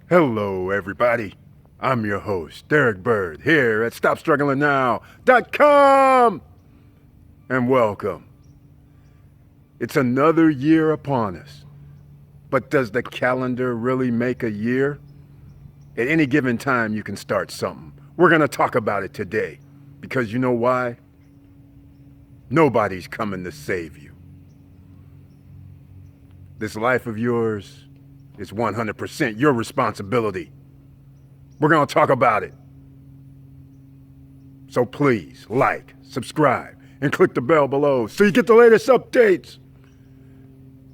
Hello, everybody. I'm your host, Derek Bird, here at StopStrugglingNow.com. And welcome. It's another year upon us. But does the calendar really make a year? At any given time, you can start something. We're going to talk about it today. Because you know why? Nobody's coming to save you. This life of yours is 100% your responsibility. We're going to talk about it. So please like, subscribe, and click the bell below so you get the latest updates.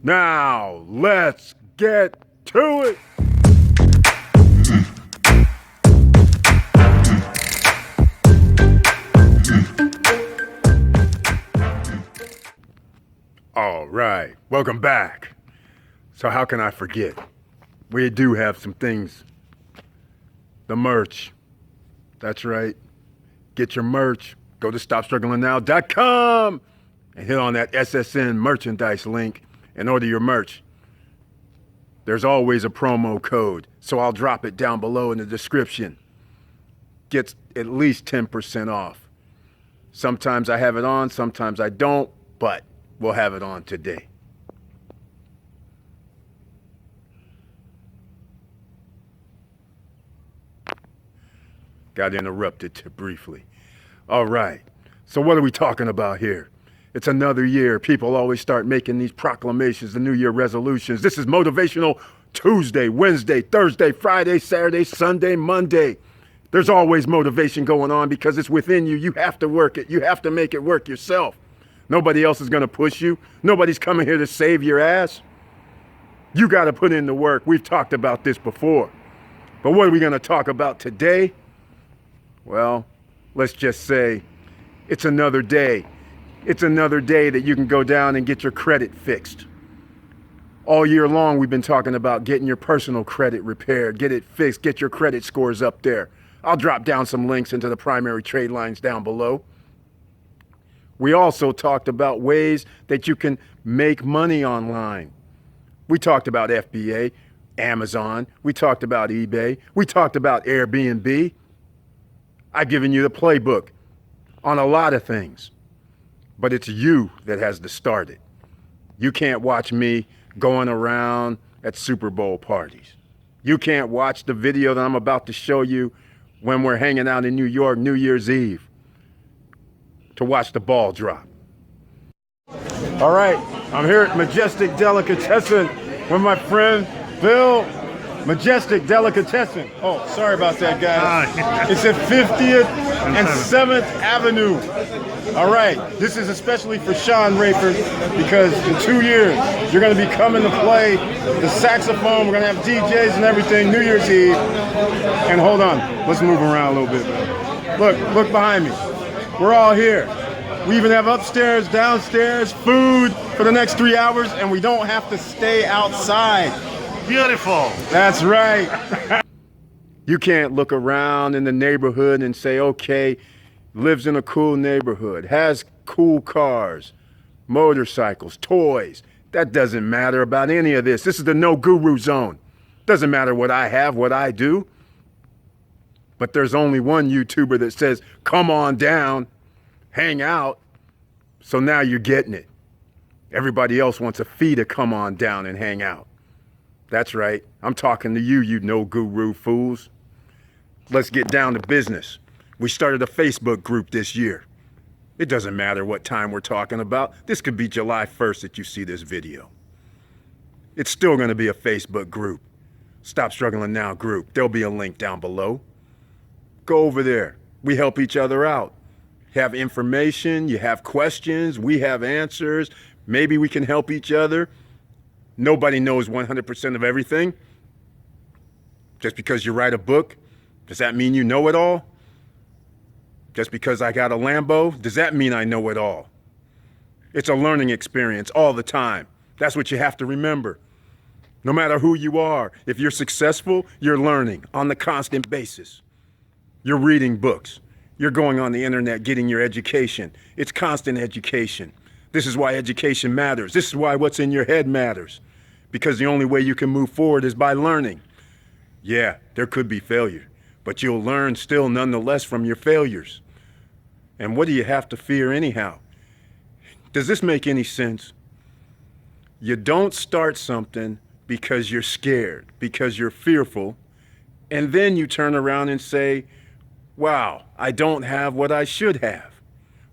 Now, let's get to it. All right, welcome back. So how can I forget? We do have some things. The merch. That's right. Get your merch. Go to StopStrugglingNow.com and hit on that SSN merchandise link and order your merch. There's always a promo code, so I'll drop it down below in the description. Gets at least 10% off. Sometimes I have it on, sometimes I don't, but we'll have it on today. Got interrupted briefly. All right, so what are we talking about here? It's another year. People always start making these proclamations, the New Year resolutions. This is Motivational Tuesday, Wednesday, Thursday, Friday, Saturday, Sunday, Monday. There's always motivation going on because it's within you. You have to work it. You have to make it work yourself. Nobody else is going to push you. Nobody's coming here to save your ass. You got to put in the work. We've talked about this before. But what are we going to talk about today? Well, let's just say it's another day. It's another day that you can go down and get your credit fixed. All year long, we've been talking about getting your personal credit repaired, get it fixed, get your credit scores up there. I'll drop down some links into the primary trade lines down below. We also talked about ways that you can make money online. We talked about FBA, Amazon. We talked about eBay. We talked about Airbnb. I've given you the playbook on a lot of things, but it's you that has to start it. You can't watch me going around at Superbowl parties. You can't watch the video that I'm about to show you when we're hanging out in New York, New Year's Eve, to watch the ball drop. All right, I'm here at Majestic Delicatessen with my friend Bill. Majestic Delicatessen. Oh, sorry about that, guys. It's at 50th and 7th Avenue. All right, this is especially for Sean Rayford because in 2 years, you're going to be coming to play the saxophone. We're going to have DJs and everything, New Year's Eve. And hold on, let's move around a little bit, man. Look behind me. We're all here. We even have upstairs, downstairs, food for the next 3 hours, and we don't have to stay outside. Beautiful. That's right. You can't look around in the neighborhood and say, okay, lives in a cool neighborhood, has cool cars, motorcycles, toys. That doesn't matter about any of this. This is the no guru zone. Doesn't matter what I have, what I do. But there's only one YouTuber that says, come on down, hang out. So now you're getting it. Everybody else wants a fee to come on down and hang out. That's right. I'm talking to you, you no guru fools. Let's get down to business. We started a Facebook group this year. It doesn't matter what time we're talking about. This could be July 1st that you see this video. It's still going to be a Facebook group. Stop Struggling Now group. There'll be a link down below. Go over there. We help each other out. You have information, you have questions, we have answers. Maybe we can help each other. Nobody knows 100% of everything. Just because you write a book, does that mean you know it all? Just because I got a Lambo, does that mean I know it all? It's a learning experience all the time. That's what you have to remember. No matter who you are, if you're successful, you're learning on the constant basis. You're reading books. You're going on the internet, getting your education. It's constant education. This is why education matters. This is why what's in your head matters. Because the only way you can move forward is by learning. Yeah, there could be failure, but you'll learn still nonetheless from your failures. And what do you have to fear anyhow? Does this make any sense? You don't start something because you're scared, because you're fearful, and then you turn around and say, wow, I don't have what I should have,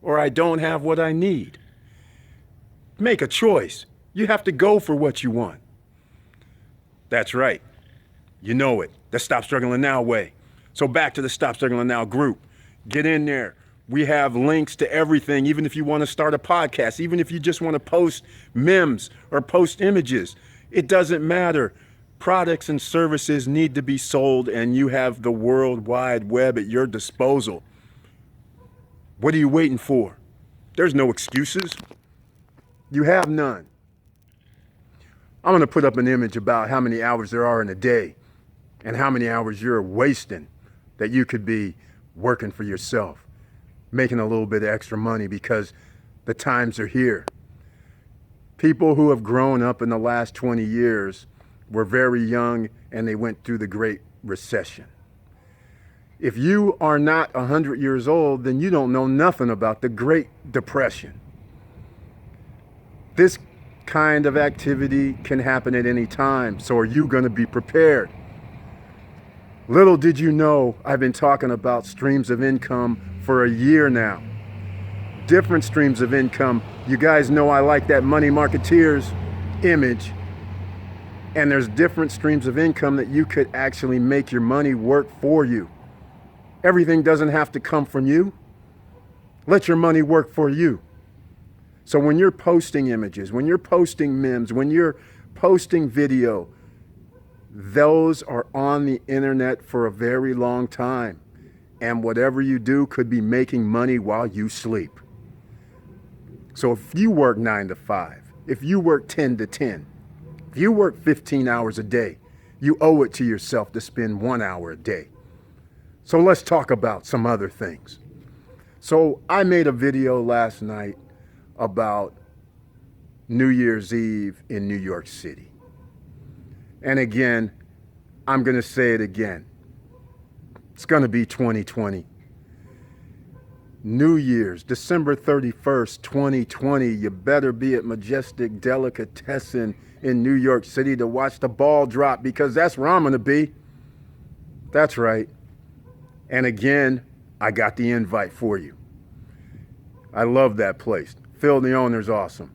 or I don't have what I need. Make a choice. You have to go for what you want. That's right. You know it. The Stop Struggling Now way. So back to the Stop Struggling Now group. Get in there. We have links to everything, even if you want to start a podcast, even if you just want to post memes or post images. It doesn't matter. Products and services need to be sold, and you have the World Wide Web at your disposal. What are you waiting for? There's no excuses. You have none. I'm going to put up an image about how many hours there are in a day and how many hours you're wasting that you could be working for yourself, making a little bit of extra money because the times are here. People who have grown up in the last 20 years were very young and they went through the Great Recession. If you are not 100 years old, then you don't know nothing about the Great Depression. This kind of activity can happen at any time, so are you going to be prepared? Little did you know, I've been talking about streams of income for a year now. Different streams of income. You guys know I like that Money Marketeers image. And there's different streams of income that you could actually make your money work for you. Everything doesn't have to come from you. Let your money work for you. So when you're posting images, when you're posting memes, when you're posting video, those are on the internet for a very long time. And whatever you do could be making money while you sleep. So if you work 9 to 5, if you work 10 to 10, if you work 15 hours a day, you owe it to yourself to spend 1 hour a day. So let's talk about some other things. So I made a video last night about New Year's Eve in New York City. And again, I'm going to say it again. It's going to be 2020. New Year's, December 31st, 2020. You better be at Majestic Delicatessen in New York City to watch the ball drop, because that's where I'm going to be. That's right. And again, I got the invite for you. I love that place. Phil, the owner's awesome.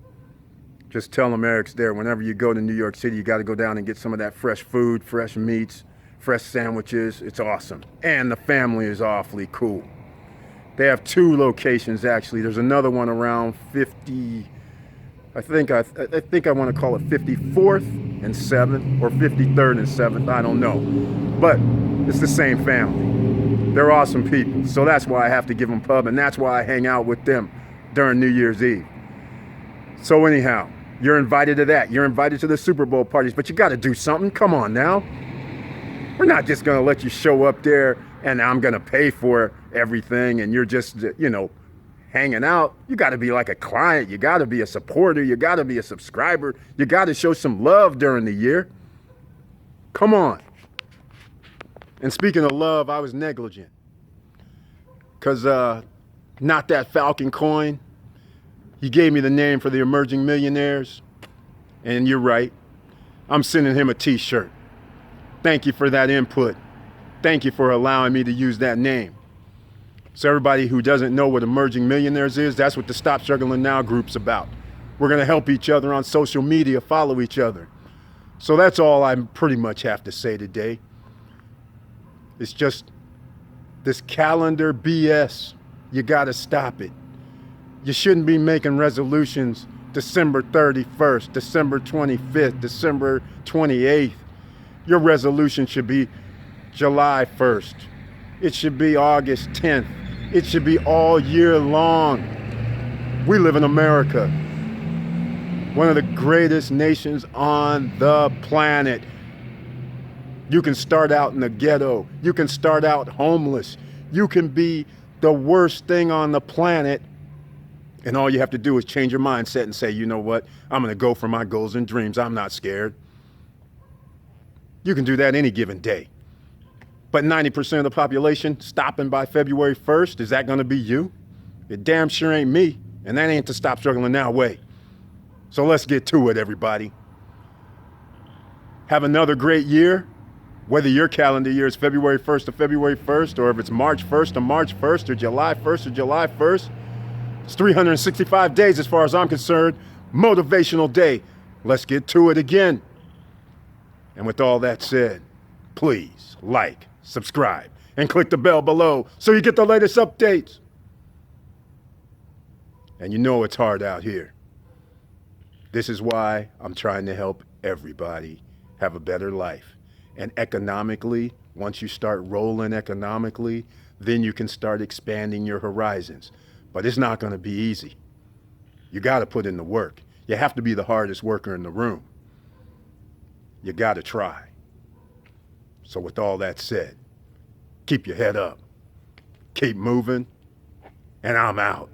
Just tell him Eric's there. Whenever you go to New York City, you got to go down and get some of that fresh food, fresh meats, fresh sandwiches. It's awesome. And the family is awfully cool. They have 2 locations, actually. There's another one around 50, I think I want to call it 54th and 7th, or 53rd and 7th. I don't know. But it's the same family. They're awesome people. So that's why I have to give them pub, and that's why I hang out with them during New Year's Eve. So anyhow, you're invited to that. You're invited to the Superbowl parties, but you got to do something. Come on now. We're not just going to let you show up there and I'm going to pay for everything and you're just, hanging out. You got to be like a client. You got to be a supporter. You got to be a subscriber. You got to show some love during the year. Come on. And speaking of love, I was negligent. Because not that Falcon coin. He gave me the name for the emerging millionaires. And you're right. I'm sending him a t-shirt. Thank you for that input. Thank you for allowing me to use that name. So everybody who doesn't know what Emerging Millionaires is, that's what the Stop Struggling Now group's about. We're going to help each other on social media, follow each other. So that's all I pretty much have to say today. It's just this calendar BS. You got to stop it. You shouldn't be making resolutions December 31st, December 25th, December 28th. Your resolution should be July 1st. It should be August 10th. It should be all year long. We live in America, one of the greatest nations on the planet. You can start out in the ghetto. You can start out homeless. You can be the worst thing on the planet. And all you have to do is change your mindset and say, you know what? I'm going to go for my goals and dreams. I'm not scared. You can do that any given day. But 90% of the population stopping by February 1st, is that going to be you? It damn sure ain't me. And that ain't the Stop Struggling Now way. So let's get to it, everybody. Have another great year. Whether your calendar year is February 1st to February 1st, or if it's March 1st to March 1st, or July 1st to July 1st, it's 365 days as far as I'm concerned. Motivational day. Let's get to it again. And with all that said, please like, subscribe, and click the bell below so you get the latest updates. And you know it's hard out here. This is why I'm trying to help everybody have a better life. And economically, once you start rolling economically, then you can start expanding your horizons. But it's not going to be easy. You got to put in the work. You have to be the hardest worker in the room. You got to try. So with all that said, keep your head up, keep moving, and I'm out.